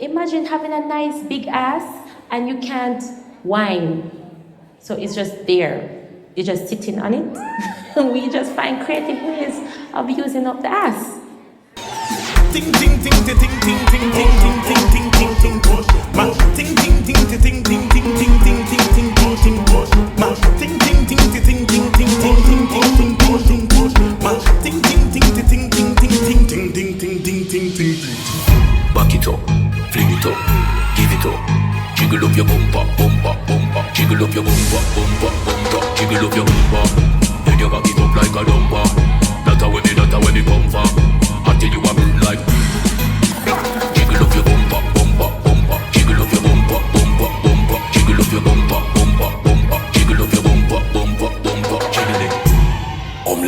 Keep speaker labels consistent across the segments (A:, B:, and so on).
A: Imagine having a nice big ass and you can't whine. So it's just there. You're just sitting on it. We just find creative ways of using up the ass.
B: Ting ting ting ting ting ting ting ting ting ting ting ting ting. Ma ting ting ting ting ting ting ting ting ting ting ting ting ting. Ma ting ting ting ting ting ting ting ting ting ting ting ting ting. Ma ting ting ting ting ting ting ting ting ting ting ting ting ting.
C: Back it up, fling it up, give it up. Jiggle up your bumper, bumper, bumper. Jiggle up your bumper, bumper, bumper. Jiggle up your bumper. Then you back it up like a dumper. That's how we bumper. Until you are blue like. Jiggle up your bumper, bumper, bumper. Jiggle up your bumper, bumper, bumper. Jiggle up your bumper, bumper, bumper. Jiggle up your bumper, bumper, bumper. Jiggle it.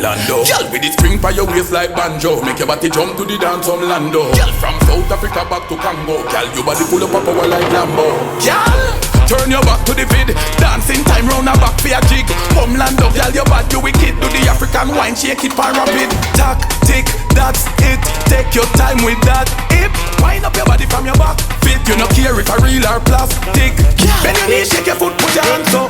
B: Lando. Girl with the string by your waist like banjo. Make your body jump to the dance Lando. Girl from South Africa back to Congo. Girl your body full up a power like Lambo. Girl turn your back to the vid. Dancing time round a back for a jig. Lando. Girl your body you wicked. Do the African wine shake it pan rapid. Tack tick that's it. Take your time with that hip. Wind up your body from your back. Fit you no care if a real or plastic. Bend your knees shake your foot put your hands up.